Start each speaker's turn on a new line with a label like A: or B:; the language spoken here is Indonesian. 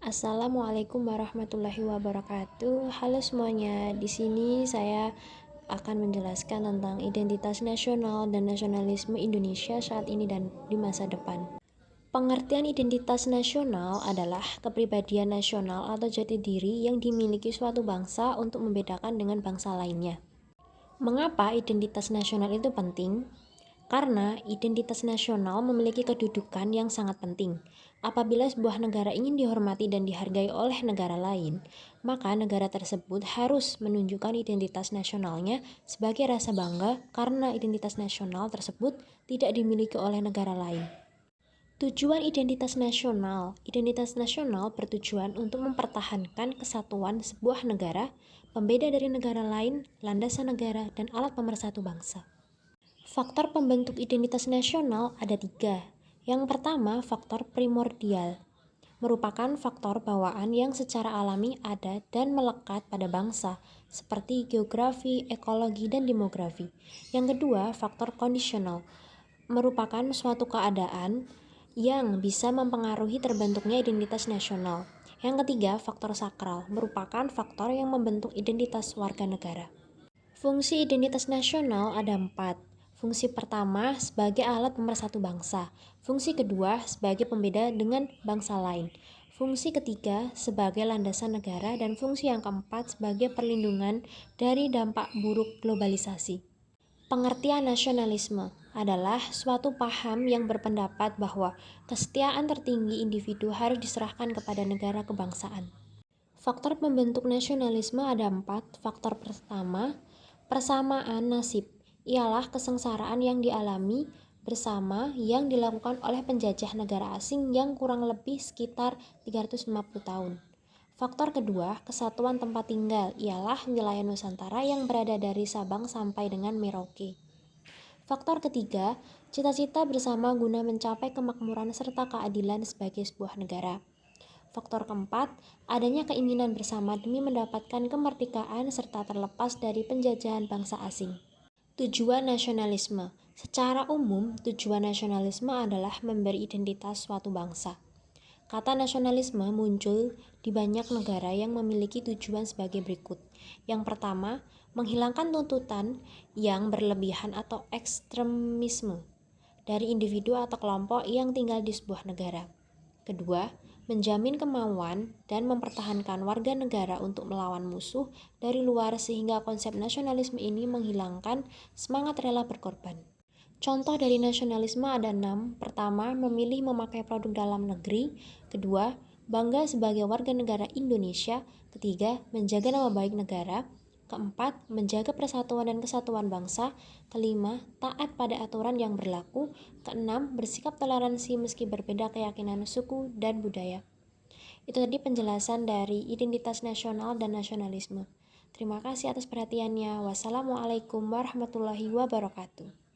A: Assalamualaikum warahmatullahi wabarakatuh. Halo semuanya. Di sini saya akan menjelaskan tentang identitas nasional dan nasionalisme Indonesia saat ini dan di masa depan. Pengertian identitas nasional adalah kepribadian nasional atau jati diri yang dimiliki suatu bangsa untuk membedakan dengan bangsa lainnya. Mengapa identitas nasional itu penting? Karena identitas nasional memiliki kedudukan yang sangat penting. Apabila sebuah negara ingin dihormati dan dihargai oleh negara lain, maka negara tersebut harus menunjukkan identitas nasionalnya sebagai rasa bangga karena identitas nasional tersebut tidak dimiliki oleh negara lain. Tujuan identitas nasional bertujuan untuk mempertahankan kesatuan sebuah negara, pembeda dari negara lain, landasan negara, dan alat pemersatu bangsa. Faktor pembentuk identitas nasional ada 3. Yang pertama, faktor primordial, merupakan faktor bawaan yang secara alami ada dan melekat pada bangsa, seperti geografi, ekologi, dan demografi. Yang kedua, faktor kondisional, merupakan suatu keadaan yang bisa mempengaruhi terbentuknya identitas nasional. Yang ketiga, faktor sakral, merupakan faktor yang membentuk identitas warga negara. Fungsi identitas nasional ada 4. Fungsi pertama sebagai alat pemersatu bangsa. Fungsi kedua sebagai pembeda dengan bangsa lain. Fungsi ketiga sebagai landasan negara dan fungsi yang keempat sebagai perlindungan dari dampak buruk globalisasi. Pengertian nasionalisme adalah suatu paham yang berpendapat bahwa kesetiaan tertinggi individu harus diserahkan kepada negara kebangsaan. Faktor pembentuk nasionalisme ada 4. Faktor pertama, persamaan nasib, ialah kesengsaraan yang dialami bersama yang dilakukan oleh penjajah negara asing yang kurang lebih sekitar 350 tahun. Faktor kedua, kesatuan tempat tinggal, ialah wilayah Nusantara yang berada dari Sabang sampai dengan Merauke. Faktor ketiga, cita-cita bersama guna mencapai kemakmuran serta keadilan sebagai sebuah negara. Faktor keempat, adanya keinginan bersama demi mendapatkan kemerdekaan serta terlepas dari penjajahan bangsa asing. Tujuan nasionalisme. Secara umum, tujuan nasionalisme adalah memberi identitas suatu bangsa. Kata nasionalisme muncul di banyak negara yang memiliki tujuan sebagai berikut. Yang pertama, menghilangkan tuntutan yang berlebihan atau ekstremisme dari individu atau kelompok yang tinggal di sebuah negara. Kedua, menjamin kemauan dan mempertahankan warga negara untuk melawan musuh dari luar sehingga konsep nasionalisme ini menghilangkan semangat rela berkorban. Contoh dari nasionalisme ada 6. Pertama, memilih memakai produk dalam negeri. Kedua, bangga sebagai warga negara Indonesia. Ketiga, menjaga nama baik negara. Keempat, menjaga persatuan dan kesatuan bangsa. Kelima, taat pada aturan yang berlaku. Keenam, bersikap toleransi meski berbeda keyakinan suku dan budaya. Itu tadi penjelasan dari identitas nasional dan nasionalisme. Terima kasih atas perhatiannya. Wassalamualaikum warahmatullahi wabarakatuh.